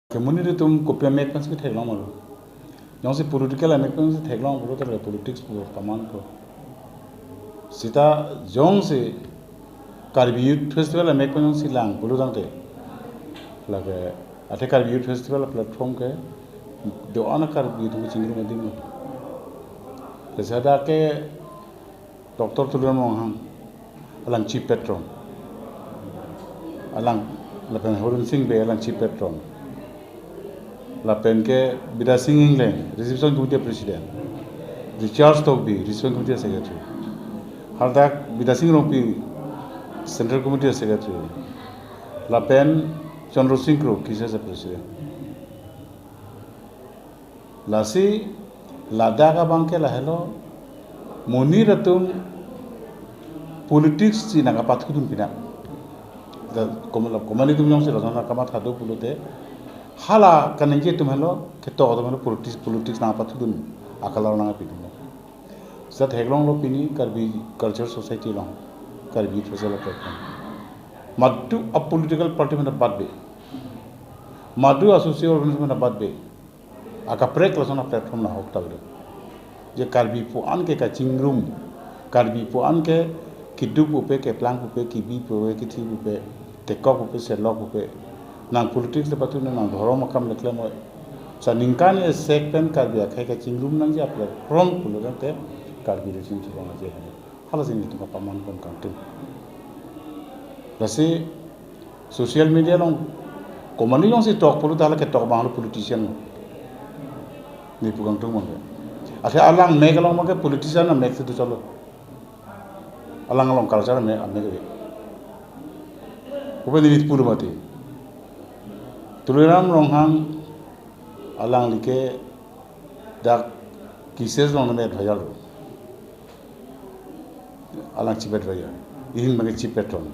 Kemuni itu kopiah make kan sih theklang malu. Yang si political make kan sih theklang bulu terus politics bulu taman ko. Sita jong si Karbi Youth Festival make kan sih lang bulu dang te. Lagi ate Karbi Youth Festival platform ke doa na Karbi itu cinggiru madi mo. Lesada ke Dr. Tulian Monghang alang chief patron. Alang lapen Horun Singh be alang chief patron. Lapen ke Bida Singh England, reception committee president. Richard Stokby, reception committee secretary. Hardak Bida Singh Rompi, central committee secretary. Lapen Chandra Singh Kro, kisa president. Lasi Ladakh abangke lahelo Moni ratum politics si nagapat ko dun pina. Komani tum yung sila na kamat hado pulute. Hala kanenje tumhelo keto odamelo politics na patudun akalar na pidun sat heglong lo pini Karbi culture society long Karbi social platform madu a political party mena badbe madu associate organization mena badbe aka prek lasona platform na hokta bele je Karbi po an ke ka chingrum Karbi po an ke kidup upe ke plank upe ki bi po ke thi upe tekok upe selok upe nang politics lepas tu nang dhorong makam lekle mo sa ningkan e sekpen Karbi akhai ka chingrum nang je apla from pulu te Karbi le ching chibang je hala sing itu paman kon kantin lasi social media long komani long si talk pulu dala ke talk bang politician ni pugang tung mo ashe alang megalong mo ke politician na mek tu chalo alang long culture me ame ke upe ni puru mati Tuliram Ronghang alang like dak kises long me bhayal alang chipet bhayal ihin bange chipeton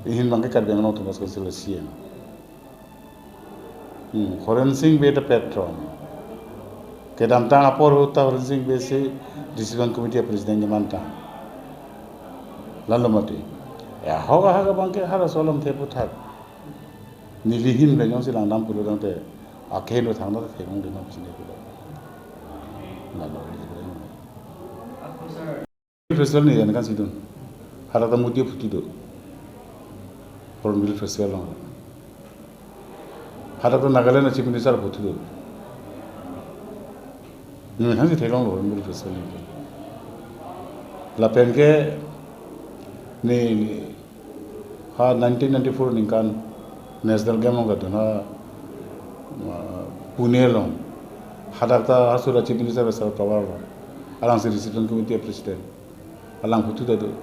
ihin bange Karbi no tumas ko sila sien Horen Singh beta patron kedam tang apor hota Horen Singh be se decision committee president jamanta lalomati ya hoga bange hara solom the puthak nilihin le jong silang dam pulu dang te akhelo thang na the mong de na pisine pulu na lo festival ni yan kan sidun hara ta mudi phuti do hornbill festival long hara ta nagaland na chief minister phuti do ni han si thelong hornbill festival ni la pen ke ni ha 1994 ningkan national gameong gadun ha Pune long hadakta hasura chief minister besar tawar alang si reception committee president alang phutu dadu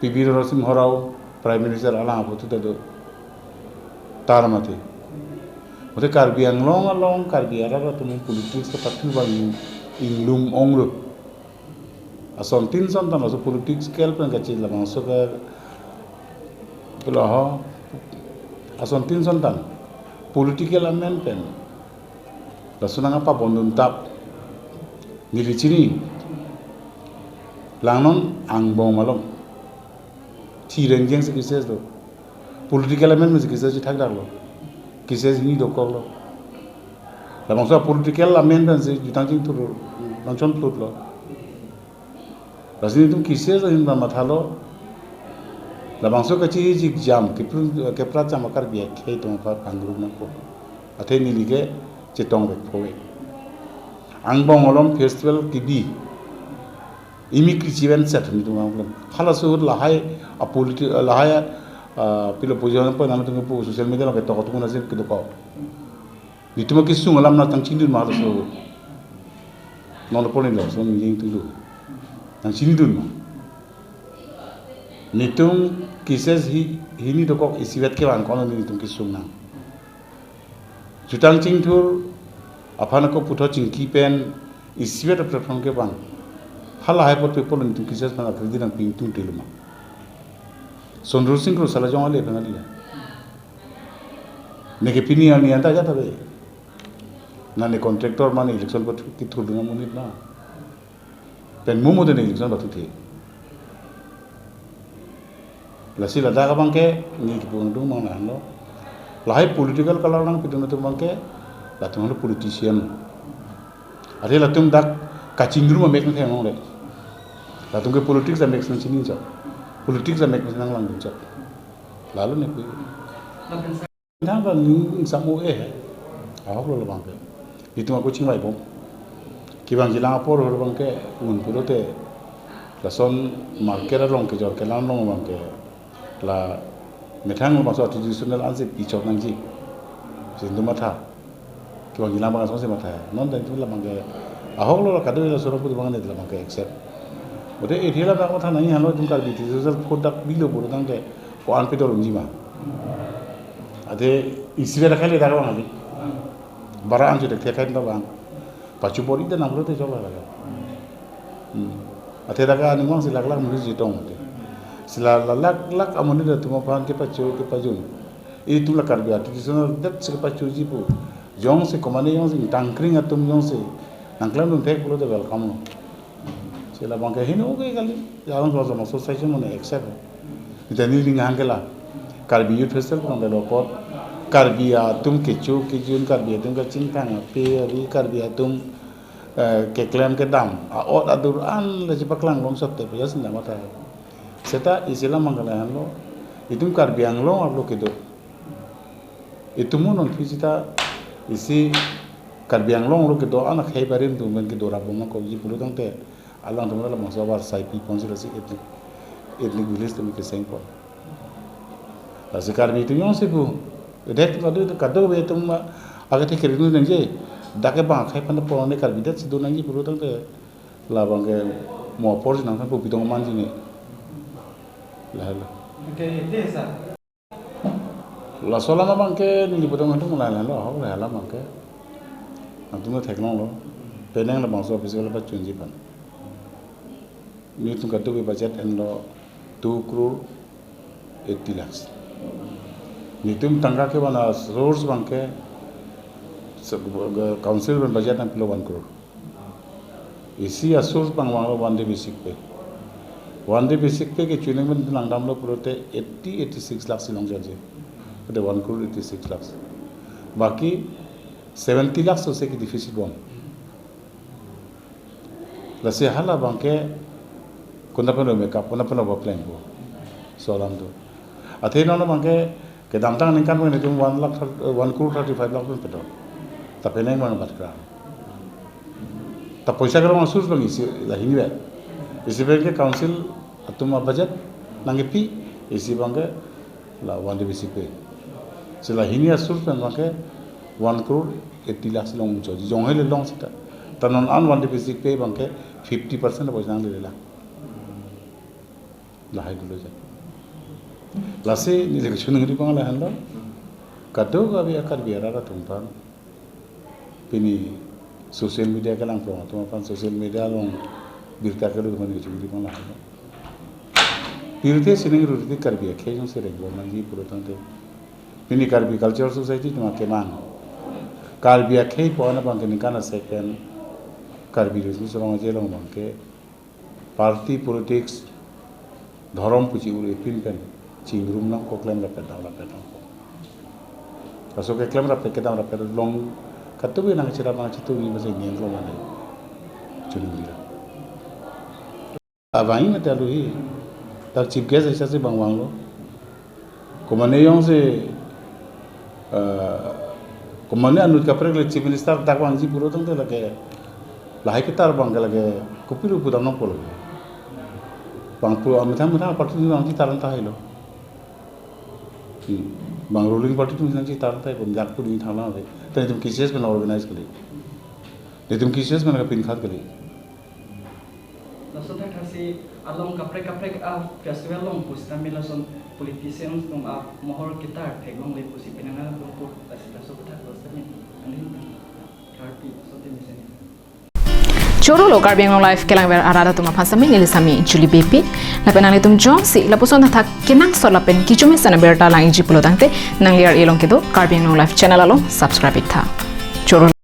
PB Narasimha Rao prime minister alang phutu dadu tarmati mute Karbi anglong along Karbi ara tumu politics ka pathil bang inglum ongru ason tin son tan aso politics kel pen ka chila bang so ka pula ason tin son tan political amendment lasuna ngapa bondun tap ngirichini langnon angbong malom thireng jeng se kises do political amendment se kises thak dar lo kises ni do ko lo la bangsa political amendment se jutang jing tur langchon plut lo rasini tum kises in ba mathalo la bangso ka chi ji jam ke pra cham Karbi khei tong par angru na ko athe ni lige chitong bek phowe angbong olom festival ki bi imi krichiven set ni tung anglam hala sur lahai a political lahai pilo pujon pa nam tung pu social media ke to tung na sin ki do ko ni tum ki sung lam na tang chin dun ma so non lo polin lo so ni jing tu lu tang chin dun ma nitung kises hini dokok isiwet ke wan kono nitung kisung na jutang ching thur apana ko putho ching ki pen isiwet platform ke bang hala hai pot people nitung kises na khidi nang ping tung tiluma Sondru Singh Kro sala jong ale bangali ne ke pini ani anta jata be na ne contractor mane election pot ki thur dunga munit na pen mumu de election batu the lasi Ladakh abang ke ni ki pung dung mang lo lahai political kalau nang pidun itu bangke latung ada politician ada latung dak kacing dulu make nang ngong deh latung ke politik sa make nang sini jauh politik sa make nang lang jauh lalu nih nang kan samu ahok lo bangke itu aku cingbai bom kibang jilang apor hor bangke unpurote lason markera long ke jor kelan long bangke la methang lo masuk tradisional anse pichok nangji sindu matha kibang jilang bang asose matha non dan itu la bangke ahok lo kado la soro put bang ne la bangke accept ode ethela ba matha nai halo tum kar biti social product bilo boro dang de ko an pedor unjima ade isibera khali daga bang ali bara an jude thekai da bang pachu bori da namro te jola laga ate daga ani mang silak lak muri jitong te sila lak amoni da tuma pan ke pachu ke pajun itu la kar biati tradisional dat se pachu jipu jong se komane jong se tangkring atum jong se nangklam dum thek pulo da welcome sila bangke hino ke kali jalan ko sama society mone accept itani ring hangela karbi youth festival kan da lokot karbi atum kechu kejun karbi atum ka cingkang pe ri karbi atum ke klaim ke dam ot adur an le jipaklang long sotte pe yasin da mata seta isila mangala hanlo itum karbi anglo ablo kedo itumu non fisita isi karbi anglo lo kedo anak hai barim tu men kedo rabong ko ji pulu dang te alang tumala mangso war sai pi ponsi rasi etnik village tu ke sengko la karbi tu yon sebu det kado be tum agate kerinu nangje dake bang khai pan po ne karbi det sidu nangji puru tang te la bang ke mo por nang tan po bidong manji ne la la sola na bang ke ni bidong nang la la ho la bang ke antum theknong lo penang la bang so physical ba chunji pan ni tum kado be budget en lo 2 crore 80 lakhs nitum tangga ke wana source bangke council ben budget am pilo 1 crore isi a source bang wang 1 day basic pay ke chuning ben nangdam lo purote 86 lakhs silong jaje ode 1 crore 86 lakhs baki 70 lakhs se ki deficit bon la se hala bangke kona pano makeup kona pano plan bo solam do athena no bangke ke damtang ningkan mo nitum 1 crore 35 lakh ben pedo ta penai man batkra ta paisa karo masus bang isi la hingwe isi ke council atuma budget nangepi isi bangke la 1 day basic pay sila hinia sus ben bangke 1 crore 80 lakh long jo jong hele long sita tanon an 1 day basic pay bangke 50% paisa nang le la la hai dulo ja lase ni le chunung ri pang la handa kado ga bi akar biara ra tumpan pini social media ka lang pro tumpan social media long birta ka lu man ni chunung ri pang la handa pirte sining ru ri kar bi khe jong se re go man ji puro tante pini kar bi culture society tuma ke man kar bi khe po na bang ke ni kana second kar bi ru so ma je long bang ke party politics ধরম পুচি উড়ে পিনপেন চিংরুম নাম ko claim rapet kaso ke claim rapet ke dam rapet long katu bi nang chira ma chitu ni base ngeng lo mane chuni dira abai mata lu hi tar chief guest aisa se bangwang lo komane yong se komane anu ka prek le chief minister dakwang ji puro tang te lage lahai ke tar bang lage kopiru pudam no polo bangpu amitham party ni nangji taran ta hailo bang ruling party tu nangji taran ta kon jakpu ni thana le tani tum kises ben organize kali le tum kises ben ka pin khat kali lason thasi along kapre festival long pusna milason politicians tum mohor kita thekong le pusi pinanga longpu tasita sobta kostani ani party sote miseni Choro lo Karbiang Long Life kelang ber arada tuma pasami nilisami Julie BP lapen nang litum Johnsi lapuson thak kenang so lapen kichumi sana berta lang iji pulo tangte nang liar ilong kedo Karbiang Long Life channel alo subscribe tha Choro